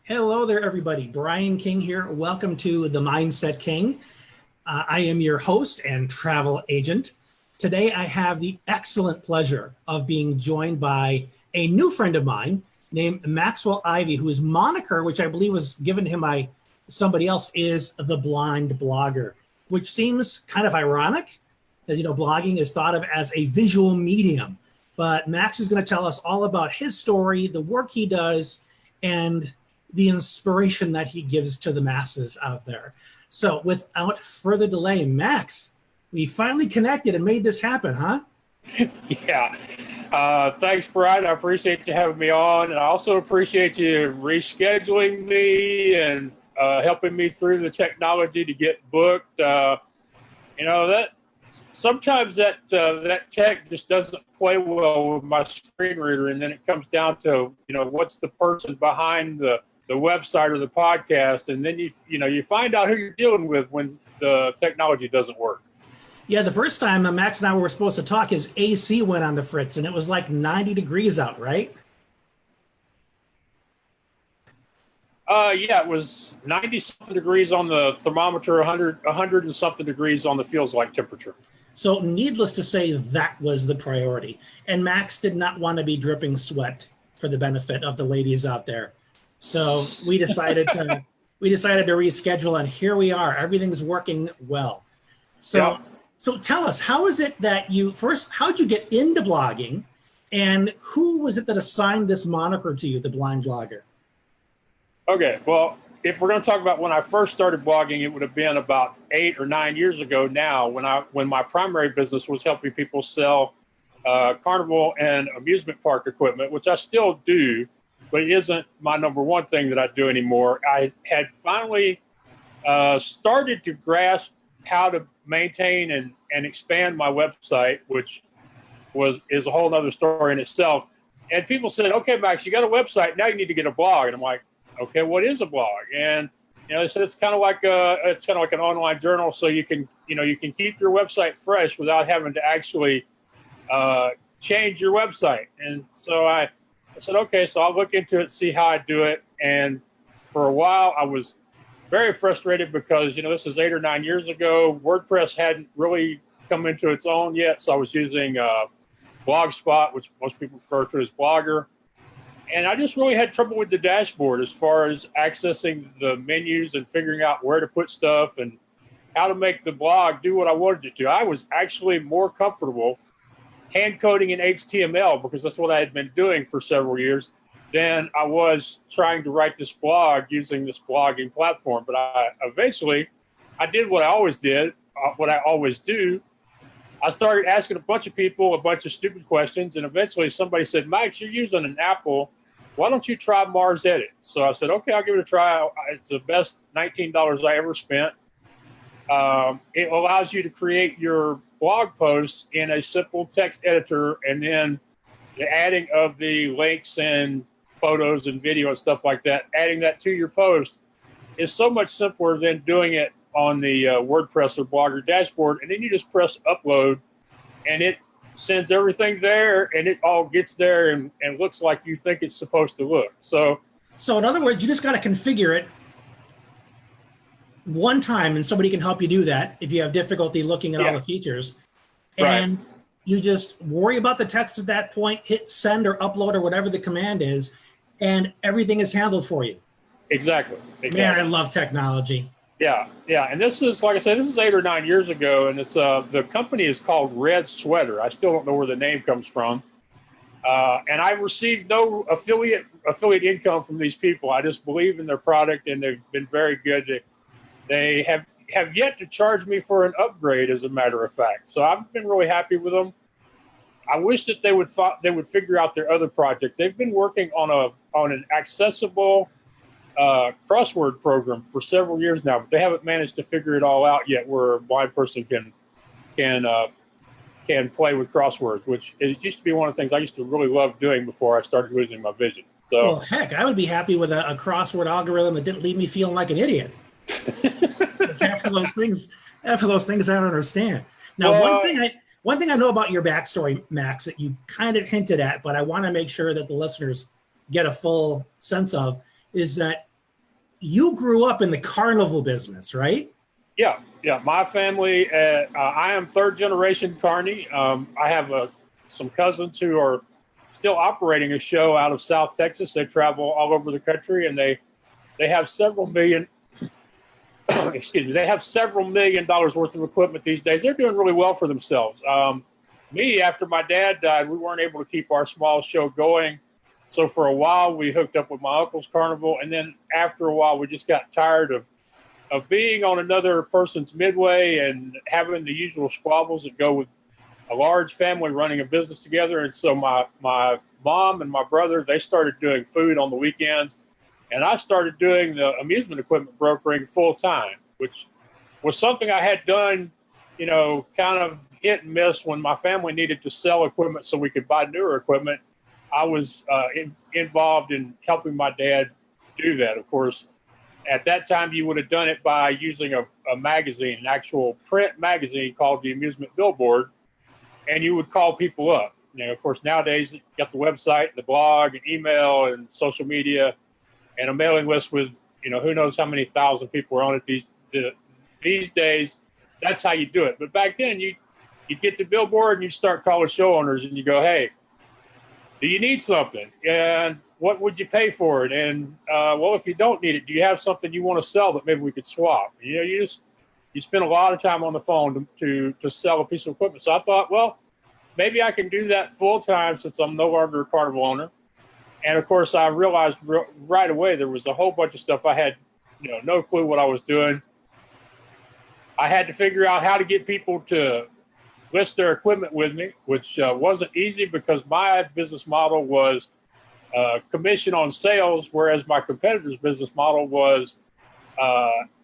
Hello there, everybody. Brian King here. Welcome to The Mindset King. I am your host and travel agent. Today, I have the excellent pleasure of being joined by a new friend of mine named Maxwell Ivey, whose moniker, which I believe was given to him by somebody else, is the Blind Blogger, which seems kind of ironic, as you know, blogging is thought of as a visual medium. But Max is going to tell us all about his story, the work he does, and the inspiration that he gives to the masses out there. So without further delay, Max, we finally connected and made this happen, huh? Yeah. Thanks, Brian. I appreciate you having me on. And I also appreciate you rescheduling me and helping me through the technology to get booked. That sometimes that tech just doesn't play well with my screen reader. And then it comes down to, what's the person behind the website or the podcast, and then you find out who you're dealing with when the technology doesn't work. Yeah, the first time Max and I were supposed to talk, his AC went on the fritz, and it was like 90 degrees out, right? Yeah, it was 90-something degrees on the thermometer, 100 and something degrees on the feels like temperature. So needless to say, that was the priority. And Max did not want to be dripping sweat for the benefit of the ladies out there. So we decided to reschedule, and here we are. Everything's working well. So tell us, how is it that how'd you get into blogging, and who was it that assigned this moniker to you, the Blind Blogger? Okay, well, if we're going to talk about when I first started blogging, it would have been about 8 or 9 years ago now, when my primary business was helping people sell carnival and amusement park equipment, which I still do. But it isn't my number one thing that I do anymore. I had finally started to grasp how to maintain and expand my website, which is a whole other story in itself. And people said, "Okay, Max, you got a website. Now you need to get a blog." And I'm like, "Okay, what is a blog?" And they said it's kind of like an online journal, so you can keep your website fresh without having to actually change your website. And so I said, okay, so I'll look into it, see how I do it. And for a while, I was very frustrated because, this is 8 or 9 years ago. WordPress hadn't really come into its own yet. So I was using Blogspot, which most people refer to as Blogger. And I just really had trouble with the dashboard as far as accessing the menus and figuring out where to put stuff and how to make the blog do what I wanted it to. I was actually more comfortable hand coding in HTML, because that's what I had been doing for several years, then I was trying to write this blog using this blogging platform. But I did what I always do. I started asking a bunch of people a bunch of stupid questions, and eventually somebody said, "Max, you're using an Apple. Why don't you try Mars Edit?" So I said, okay, I'll give it a try. It's the best $19 I ever spent. It allows you to create your blog posts in a simple text editor, and then the adding of the links and photos and video and stuff like that, adding that to your post is so much simpler than doing it on the WordPress or Blogger dashboard. And then you just press upload, and it sends everything there, and it all gets there and looks like you think it's supposed to look. So in other words, you just got to configure it one time, and somebody can help you do that if you have difficulty looking at all the features. And you just worry about the text at that point, hit send or upload or whatever the command is, and everything is handled for you. Exactly. Man, I love technology. Yeah. And this is, like I said, this is 8 or 9 years ago, and it's the company is called Red Sweater. I still don't know where the name comes from. And I received no affiliate income from these people. I just believe in their product, and they've been very good. They have yet to charge me for an upgrade, as a matter of fact. So I've been really happy with them. I wish that they would figure out their other project. They've been working on an accessible crossword program for several years now, but they haven't managed to figure it all out yet, where a blind person can play with crosswords, which it used to be one of the things I used to really love doing before I started losing my vision. So, well, heck, I would be happy with a crossword algorithm that didn't leave me feeling like an idiot. half of those things I don't understand. Now, one thing I know about your backstory, Max, that you kind of hinted at, but I want to make sure that the listeners get a full sense of, is that you grew up in the carnival business, right? Yeah, yeah. My family, I am third generation Carney. I have some cousins who are still operating a show out of South Texas. They travel all over the country, and they have several million. Excuse me. They have several $1 million worth of equipment these days. They're doing really well for themselves. Me, after my dad died, we weren't able to keep our small show going. So for a while, we hooked up with my uncle's carnival, and then after a while, we just got tired of being on another person's midway and having the usual squabbles that go with a large family running a business together. And so my mom and my brother, they started doing food on the weekends, and I started doing the amusement equipment brokering full time, which was something I had done, kind of hit and miss when my family needed to sell equipment so we could buy newer equipment. I was involved in helping my dad do that. Of course, at that time, you would have done it by using a magazine, an actual print magazine called the Amusement Billboard, and you would call people up. Of course, nowadays, you got the website, the blog, and email, and social media, and a mailing list with, who knows how many thousand people are on it these days. That's how you do it. But back then, you get the billboard and you start calling show owners and you go, hey, do you need something? And what would you pay for it? And well, if you don't need it, do you have something you want to sell that maybe we could swap? You spend a lot of time on the phone to sell a piece of equipment. So I thought, well, maybe I can do that full time since I'm no longer a carnival owner. And of course, I realized right away there was a whole bunch of stuff I had, no clue what I was doing. I had to figure out how to get people to list their equipment with me, which wasn't easy because my business model was commission on sales, whereas my competitor's business model was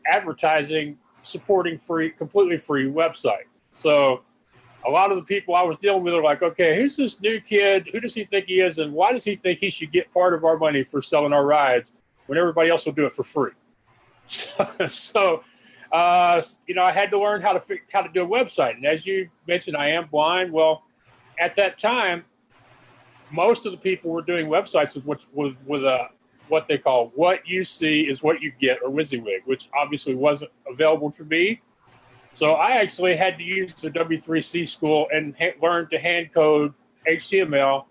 advertising, supporting completely free websites. So a lot of the people I was dealing with are like, okay, who's this new kid? Who does he think he is? And why does he think he should get part of our money for selling our rides when everybody else will do it for free? So I had to learn how to do a website. And as you mentioned, I am blind. Well, at that time, most of the people were doing websites with what they call "what you see is what you get" or WYSIWYG, which obviously wasn't available for me. So I actually had to use the W3C school and learn to hand code HTML.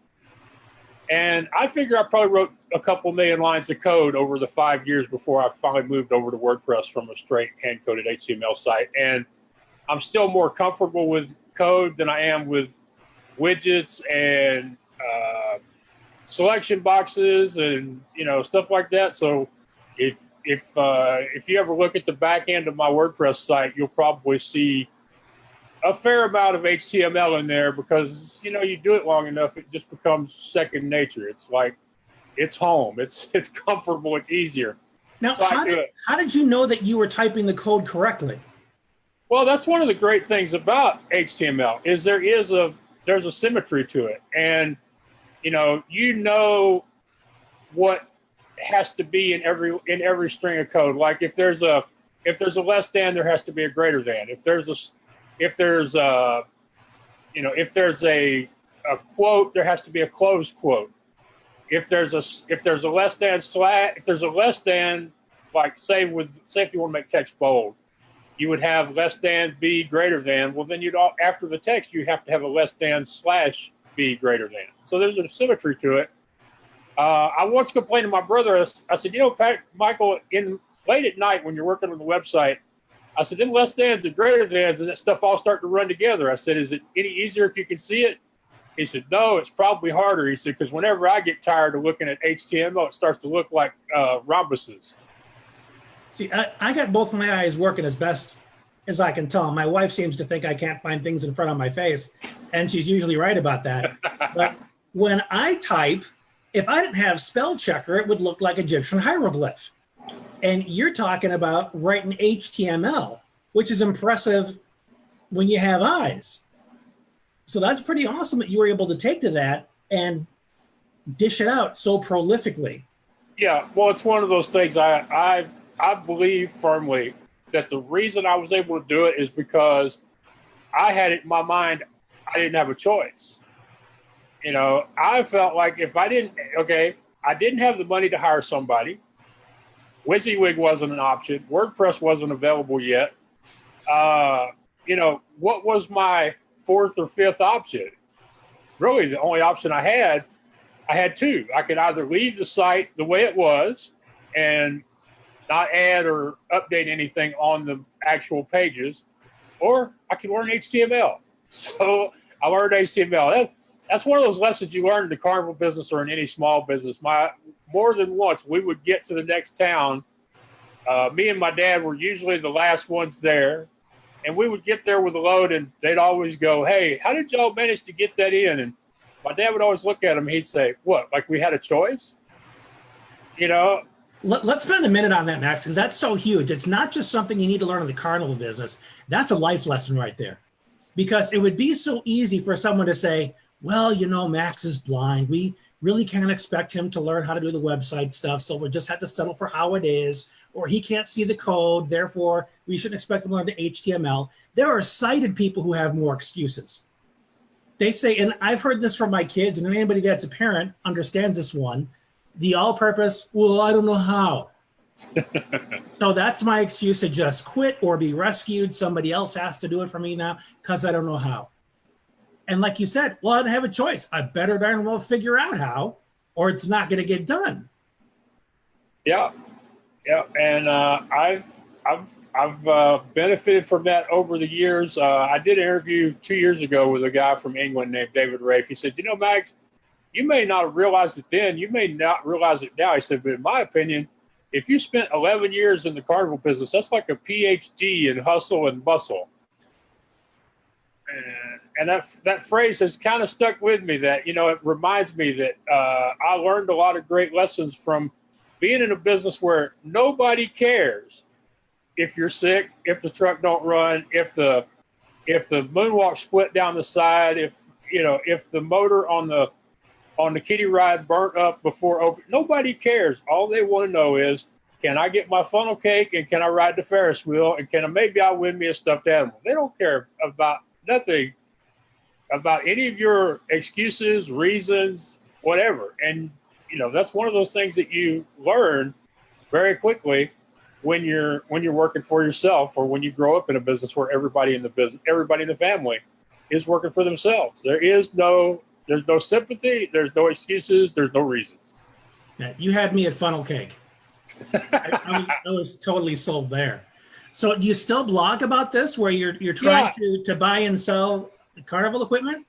And I figure I probably wrote a couple million lines of code over the 5 years before I finally moved over to WordPress from a straight hand-coded HTML site. And I'm still more comfortable with code than I am with widgets and selection boxes and stuff like that. So if you ever look at the back end of my WordPress site, you'll probably see a fair amount of HTML in there because, you do it long enough, it just becomes second nature. It's like, it's home. It's comfortable. It's easier. Now, so how did you know that you were typing the code correctly? Well, that's one of the great things about HTML is there's a symmetry to it. And, what has to be in every string of code. Like if there's a less than, there has to be a greater than. If there's a quote, there has to be a closed quote. If there's a less than, like say if you want to make text bold, you would have less than B greater than. Well, then after the text, you have to have a less than / B greater than. So there's a symmetry to it. I once complained to my brother. I said, Michael, late at night when you're working on the website, I said, then less thans and greater thans and that stuff all start to run together. I said, is it any easier if you can see it? He said, no, it's probably harder. He said, because whenever I get tired of looking at HTML, it starts to look like rhombuses. See, I got both my eyes working as best as I can tell. My wife seems to think I can't find things in front of my face, and she's usually right about that. But when I type, if I didn't have spell checker, it would look like Egyptian hieroglyph. And you're talking about writing HTML, which is impressive when you have eyes. So that's pretty awesome that you were able to take to that and dish it out so prolifically. Yeah, well, it's one of those things. I believe firmly that the reason I was able to do it is because I had it in my mind I didn't have a choice. I felt like if I didn't have the money to hire somebody. WYSIWYG wasn't an option. WordPress wasn't available yet. You know, what was my fourth or fifth option? Really, the only option I had two. I could either leave the site the way it was and not add or update anything on the actual pages, or I could learn HTML. So I learned HTML. That's one of those lessons you learn in the carnival business or in any small business. More than once, we would get to the next town. Me and my dad were usually the last ones there. And we would get there with a load, and they'd always go, "Hey, how did y'all manage to get that in?" And my dad would always look at him. He'd say, "What, like we had a choice?" You know? Let's spend a minute on that, Max, because that's so huge. It's not just something you need to learn in the carnival business. That's a life lesson right there. Because it would be so easy for someone to say, well, you know, Max is blind. We really can't expect him to learn how to do the website stuff, so we'll just have to settle for how it is. Or he can't see the code, therefore we shouldn't expect him to learn the HTML. There are sighted people who have more excuses. They say, and I've heard this from my kids, and anybody that's a parent understands this one, the all-purpose, well, I don't know how. So that's my excuse to just quit or be rescued. Somebody else has to do it for me now because I don't know how. And like you said, well, I don't have a choice. I better darn well figure out how, or it's not going to get done. Yeah. Yeah. And I've benefited from that over the years. I did an interview 2 years ago with a guy from England named David Rafe. He said, you know, Max, you may not have realized it then. You may not realize it now. He said, but in my opinion, if you spent 11 years in the carnival business, that's like a PhD in hustle and bustle. And that phrase has kind of stuck with me, that, you know, it reminds me that I learned a lot of great lessons from being in a business where nobody cares if you're sick, if the truck don't run, if the moonwalk split down the side, if the motor on the kiddie ride burnt up before open. Nobody cares. All they want to know is, can I get my funnel cake and can I ride the Ferris wheel and maybe I'll win me a stuffed animal. They don't care about nothing, about any of your excuses, reasons, whatever. And, you know, that's one of those things that you learn very quickly when you're working for yourself, or when you grow up in a business where everybody in the family is working for themselves. There's no sympathy, there's no excuses, there's no reasons. Yeah, you had me at funnel cake. I was totally sold there. So do you still blog about this, where you're trying to buy and sell carnival equipment?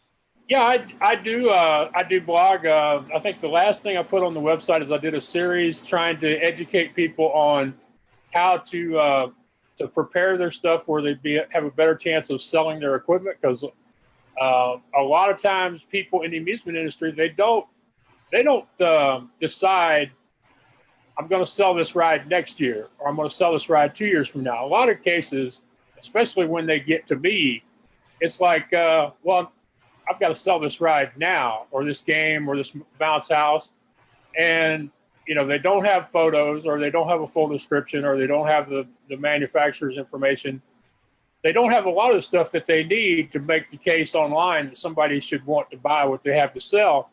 Yeah, I do blog. I think the last thing I put on the website is I did a series trying to educate people on how to prepare their stuff where they'd have a better chance of selling their equipment, because a lot of times people in the amusement industry, they don't decide, I'm going to sell this ride next year, or I'm going to sell this ride 2 years from now. A lot of cases, especially when they get to me, it's like, well, I've got to sell this ride now, or this game, or this bounce house. And, you know, they don't have photos, or they don't have a full description, or they don't have the manufacturer's information. They don't have a lot of the stuff that they need to make the case online that somebody should want to buy what they have to sell.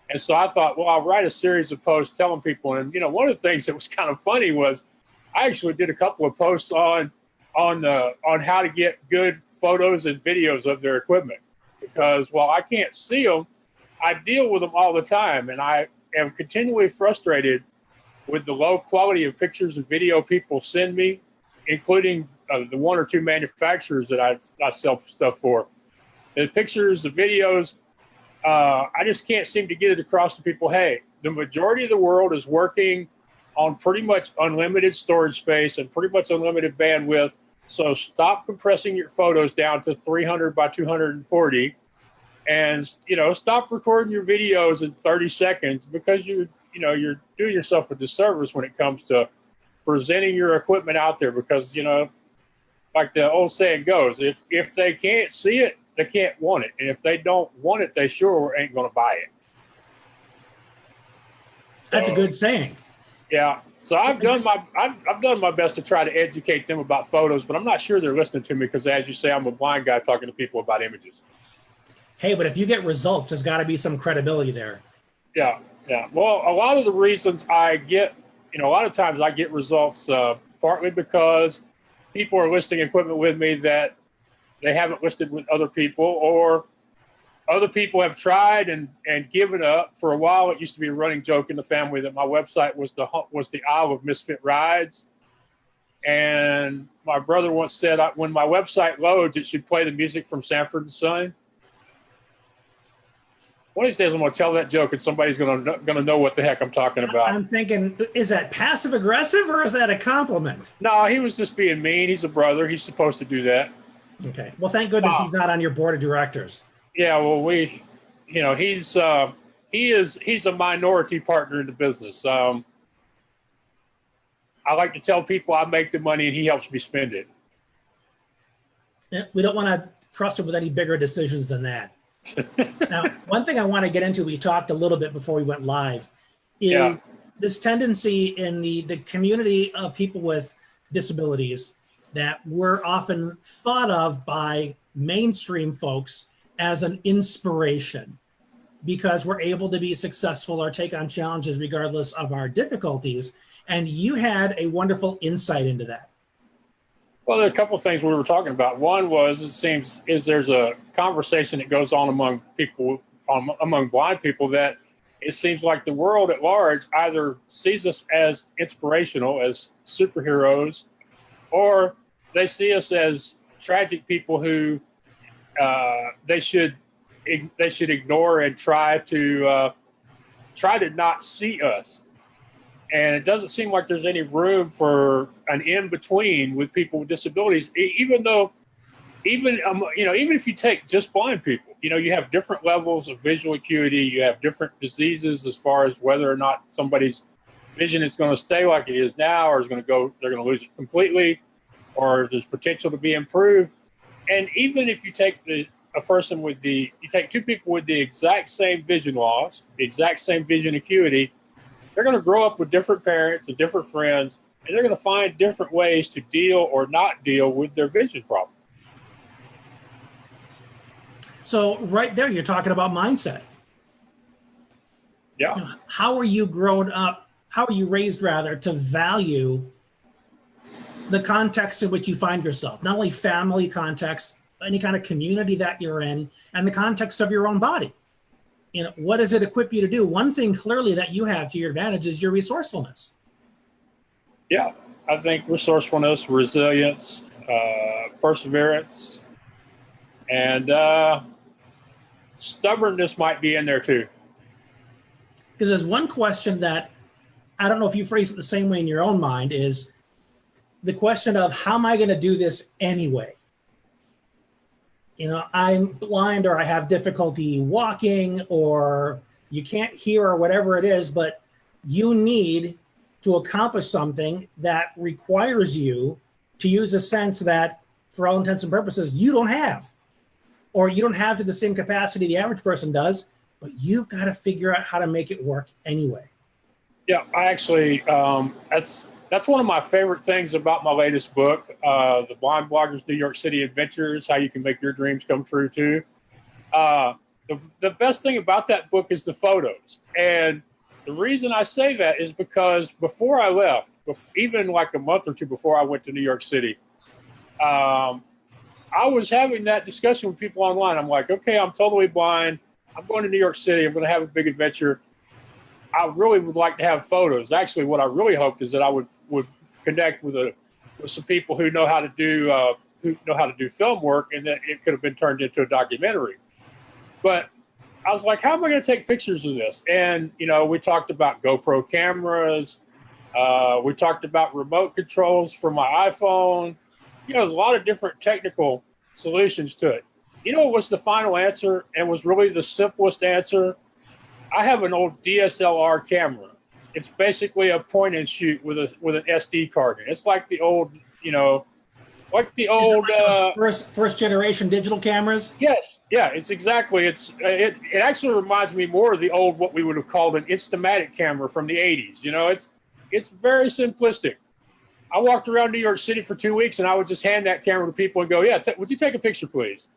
And so I thought, well, I'll write a series of posts telling people. And, you know, one of the things that was kind of funny was I actually did a couple of posts on how to get good photos and videos of their equipment, because while I can't see them, I deal with them all the time. And I am continually frustrated with the low quality of pictures and video people send me, including the one or two manufacturers that I sell stuff for. The pictures, the videos, I just can't seem to get it across to people. Hey, the majority of the world is working on pretty much unlimited storage space and pretty much unlimited bandwidth. So stop compressing your photos down to 300 by 240, and, you know, stop recording your videos in 30 seconds, because you're doing yourself a disservice when it comes to presenting your equipment out there. Because, you know, like the old saying goes, if they can't see it, they can't want it. And if they don't want it, they sure ain't going to buy it. That's a good saying. Yeah. So I've done my best to try to educate them about photos, but I'm not sure they're listening to me, because, as you say, I'm a blind guy talking to people about images. Hey, but if you get results, there's got to be some credibility there. Yeah. Yeah. Well, a lot of the reasons I get a lot of times I get results partly because people are listing equipment with me that they haven't listed with other people, or other people have tried and given up. For a while, it used to be a running joke in the family that my website was the Isle of Misfit Rides. And my brother once said, when my website loads, it should play the music from Sanford and Son. One of these days, I'm going to tell that joke, and somebody's going to know what the heck I'm talking about. I'm thinking, is that passive aggressive or is that a compliment? No, he was just being mean. He's a brother. He's supposed to do that. Okay. Well, thank goodness he's not on your board of directors. Yeah. Well, he's a minority partner in the business. I like to tell people I make the money and he helps me spend it. We don't want to trust him with any bigger decisions than that. Now, one thing I want to get into, we talked a little bit before we went live, is this tendency in the community of people with disabilities that we're often thought of by mainstream folks as an inspiration because we're able to be successful or take on challenges regardless of our difficulties. And you had a wonderful insight into that. Well, there are a couple of things we were talking about. One was, there's a conversation that goes on among blind people that it seems like the world at large either sees us as inspirational, as superheroes, or they see us as tragic people who they should ignore and try to not see us. And it doesn't seem like there's any room for an in-between with people with disabilities, even if you take just blind people, you have different levels of visual acuity, you have different diseases as far as whether or not somebody's vision is going to stay like it is now, or they're going to lose it completely, or there's potential to be improved. And even if you take you take two people with the exact same vision loss, the exact same vision acuity, they're going to grow up with different parents and different friends, and they're going to find different ways to deal or not deal with their vision problem. So right there, you're talking about mindset. Yeah. How are you raised rather to value the context in which you find yourself, not only family context, any kind of community that you're in, and the context of your own body? What does it equip you to do? One thing clearly that you have to your advantage is your resourcefulness. Yeah, I think resourcefulness, resilience, perseverance, and stubbornness might be in there too. Because there's one question that, I don't know if you phrase it the same way in your own mind, is the question of how am I going to do this anyway? I'm blind, or I have difficulty walking, or you can't hear, or whatever it is, but you need to accomplish something that requires you to use a sense that, for all intents and purposes, you don't have, or you don't have to the same capacity the average person does, but you've got to figure out how to make it work anyway. Yeah, I actually, that's one of my favorite things about my latest book, The Blind Blogger's New York City Adventures, How You Can Make Your Dreams Come True Too. The best thing about that book is the photos. And the reason I say that is because before I left, even like a month or two before I went to New York City, I was having that discussion with people online. I'm like, okay, I'm totally blind. I'm going to New York City. I'm going to have a big adventure. I really would like to have photos. Actually, what I really hoped is that I would connect with some people who know how to do film work, and that it could have been turned into a documentary. But I was like, how am I going to take pictures of this? And we talked about GoPro cameras. We talked about remote controls for my iPhone. There's a lot of different technical solutions to it. What was the final answer, and was really the simplest answer? I have an old DSLR camera. It's basically a point and shoot with an SD card in it. It's like the old, first generation digital cameras. Yes, yeah, it's exactly. It actually reminds me more of the old, what we would have called an Instamatic camera from the 80s. It's very simplistic. I walked around New York City for 2 weeks, and I would just hand that camera to people and go, "Yeah, would you take a picture, please?"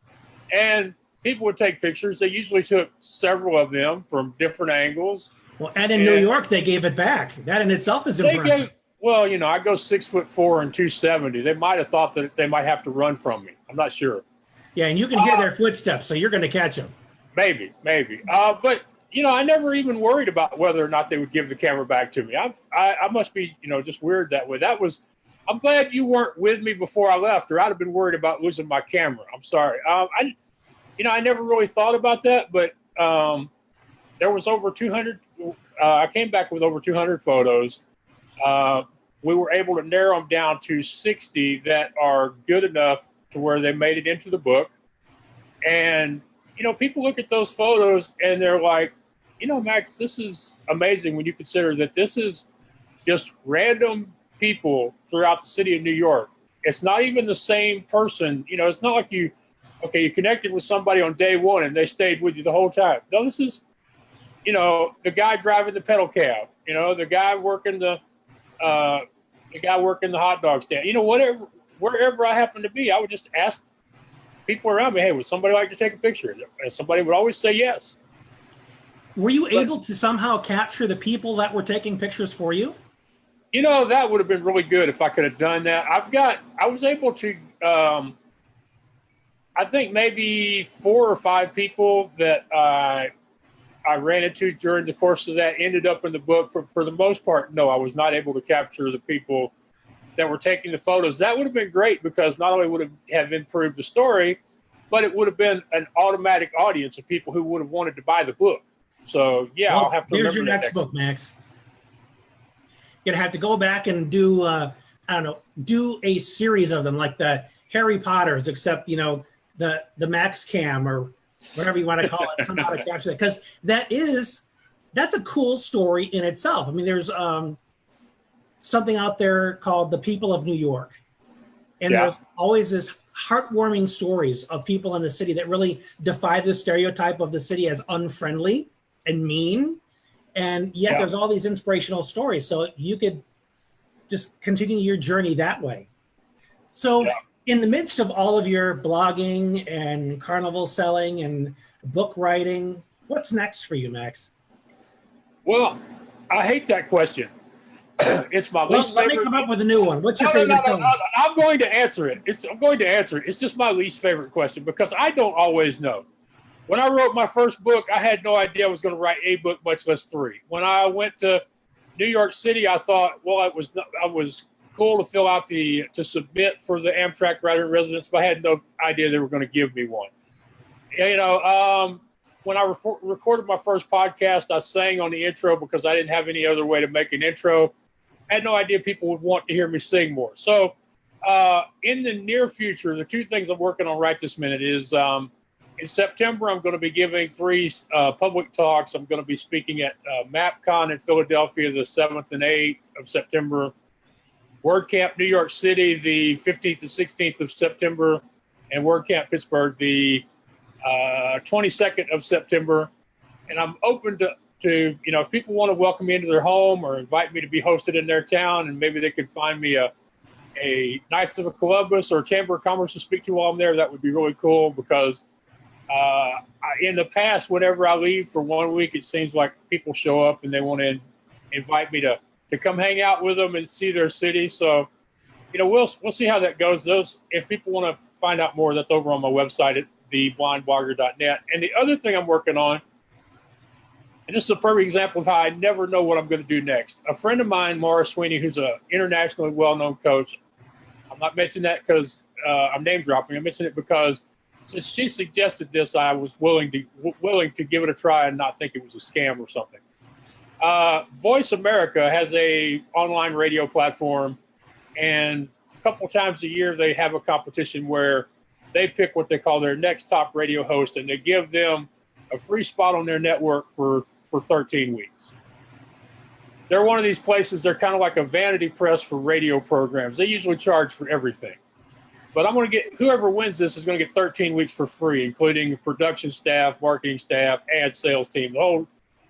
And people would take pictures. They usually took several of them from different angles. Well, and in New York, they gave it back. That in itself is impressive. Well, you know, I go 6'4" and 270. They might have thought that they might have to run from me. I'm not sure. Yeah, and you can hear their footsteps, so you're going to catch them. Maybe. But you know, I never even worried about whether or not they would give the camera back to me. I must be, you know, just weird that way. I'm glad you weren't with me before I left, or I'd have been worried about losing my camera. I'm sorry. I never really thought about that, but there was over 200. I came back with over 200 photos. We were able to narrow them down to 60 that are good enough to where they made it into the book. And, you know, people look at those photos and they're like, you know, Max, this is amazing when you consider that this is just random people throughout the city of New York. It's not even the same person. You know, it's not like you connected with somebody on day one and they stayed with you the whole time. No, this is, you know, the guy driving the pedal cab, you know, the guy working the hot dog stand, you know, wherever I happen to be, I would just ask people around me, hey, would somebody like to take a picture? And somebody would always say yes. Were you able to somehow capture the people that were taking pictures for you? You know, that would have been really good if I could have done that. I was able to, I think maybe 4 or 5 people that I ran into during the course of that ended up in the book. For the most part, no, I was not able to capture the people that were taking the photos. That would have been great because not only would it have improved the story, but it would have been an automatic audience of people who would have wanted to buy the book. So, yeah, well, I'll have to remember remember your next book, Max. You're going to have to go back and do, do a series of them like the Harry Potters, except, you know, the Max Cam or whatever you want to call it, somehow to capture that. Because that's a cool story in itself. I mean, there's something out there called The People of New York. And there's always this heartwarming stories of people in the city that really defy the stereotype of the city as unfriendly and mean. And yet there's all these inspirational stories. So you could just continue your journey that way. So in the midst of all of your blogging and carnival selling and book writing, what's next for you, Max? Well, I hate that question. It's my least favorite. Let me come up with a new one. What's your favorite? No. I'm going to answer it. I'm going to answer it. It's just my least favorite question because I don't always know. When I wrote my first book, I had no idea I was going to write a book, much less 3. When I went to New York City, I thought, well, I was cool to fill out to submit for the Amtrak writer in residence, but I had no idea they were going to give me one. You know, when I recorded my first podcast, I sang on the intro because I didn't have any other way to make an intro. I had no idea people would want to hear me sing more. So in the near future, the 2 things I'm working on right this minute is in September, I'm going to be giving 3 public talks. I'm going to be speaking at MapCon in Philadelphia the 7th and 8th of September, WordCamp New York City the 15th and 16th of September, and WordCamp Pittsburgh the 22nd of September. And I'm open to, you know, if people want to welcome me into their home or invite me to be hosted in their town, and maybe they could find me a Knights of Columbus or Chamber of Commerce to speak to while I'm there, that would be really cool because in the past, whenever I leave for 1 week, it seems like people show up and they want to invite me to come hang out with them and see their city. So, you know, we'll see how that goes. If people want to find out more, that's over on my website at theblindblogger.net. And the other thing I'm working on, and this is a perfect example of how I never know what I'm going to do next. A friend of mine, Maura Sweeney, who's an internationally well-known coach, I'm not mentioning that because I'm name dropping. I mention it because since she suggested this, I was willing to give it a try and not think it was a scam or something. Voice America has a online radio platform, and a couple times a year they have a competition where they pick what they call their next top radio host, and they give them a free spot on their network for 13 weeks. They're one of these places, they're kind of like a vanity press for radio programs. They usually charge for everything. But I'm going to get, whoever wins this is going to get 13 weeks for free, including production staff, marketing staff, ad sales team. The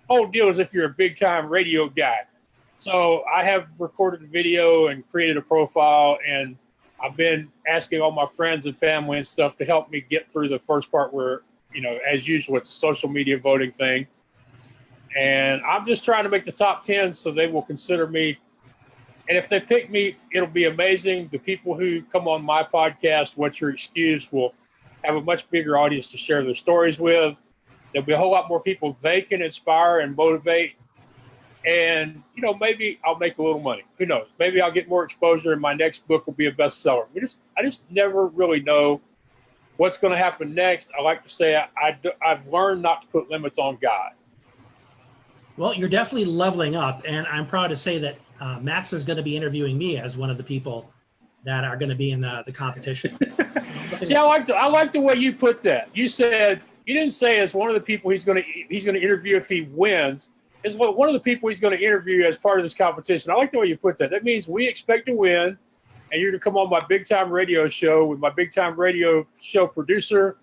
whole deal is if you're a big-time radio guy. So I have recorded a video and created a profile, and I've been asking all my friends and family and stuff to help me get through the first part where, you know, as usual, it's a social media voting thing. And I'm just trying to make the top 10 so they will consider me. And if they pick me, it'll be amazing. The people who come on my podcast, What's Your Excuse, will have a much bigger audience to share their stories with. There'll be a whole lot more people they can inspire and motivate. And, maybe I'll make a little money. Who knows? Maybe I'll get more exposure and my next book will be a bestseller. I just never really know what's going to happen next. I like to say I've learned not to put limits on God. Well, you're definitely leveling up. And I'm proud to say that Max is going to be interviewing me as one of the people that are going to be in the competition. See, I like the way you put that. You didn't say as one of the people he's going to interview if he wins. It's one of the people he's going to interview as part of this competition. I like the way you put that. That means we expect to win, and you're going to come on my big time radio show with my big time radio show producer,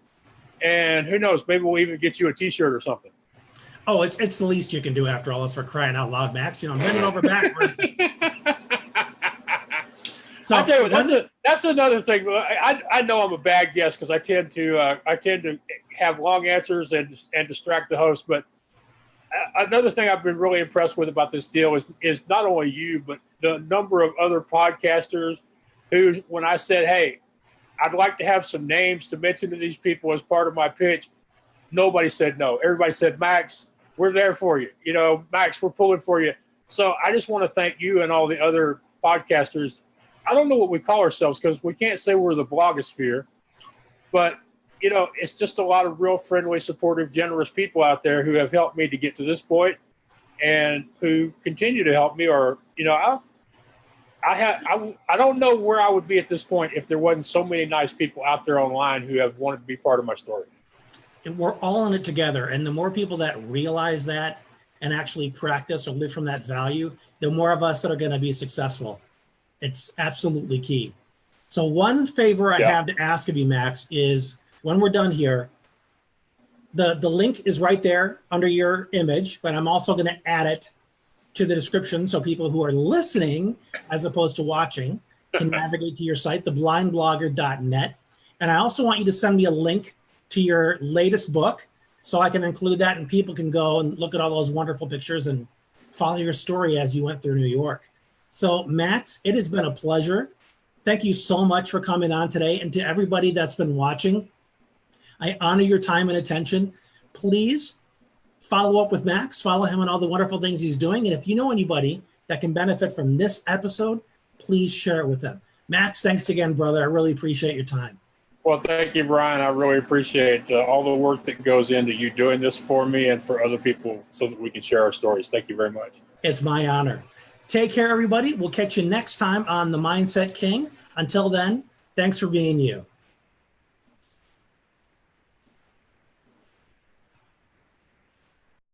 and who knows, maybe we'll even get you a T-shirt or something. Oh, it's the least you can do after all. It's for crying out loud, Max. I'm bending over backwards. So I'll tell you what, that's another thing. I know I'm a bad guest because I tend to have long answers and distract the host. But another thing I've been really impressed with about this deal is not only you, but the number of other podcasters who, when I said, hey, I'd like to have some names to mention to these people as part of my pitch, nobody said no. Everybody said, Max, we're there for you. Max, we're pulling for you. So I just want to thank you and all the other podcasters. I don't know what we call ourselves because we can't say we're the blogosphere, but it's just a lot of real friendly, supportive, generous people out there who have helped me to get to this point and who continue to help me. Or, I don't know where I would be at this point if there wasn't so many nice people out there online who have wanted to be part of my story. And we're all in it together. And the more people that realize that and actually practice or live from that value, the more of us that are going to be successful. It's absolutely key. So one favor I have to ask of you, Max, is when we're done here, the link is right there under your image, but I'm also going to add it to the description so people who are listening as opposed to watching can navigate to your site, theblindblogger.net. And I also want you to send me a link to your latest book so I can include that and people can go and look at all those wonderful pictures and follow your story as you went through New York. So Max, it has been a pleasure. Thank you so much for coming on today. And to everybody that's been watching, I honor your time and attention. Please follow up with Max, follow him on all the wonderful things he's doing. And if you know anybody that can benefit from this episode, please share it with them. Max, thanks again, brother. I really appreciate your time. Well, thank you, Brian. I really appreciate all the work that goes into you doing this for me and for other people so that we can share our stories. Thank you very much. It's my honor. Take care, everybody. We'll catch you next time on The Mindset King. Until then, thanks for being you.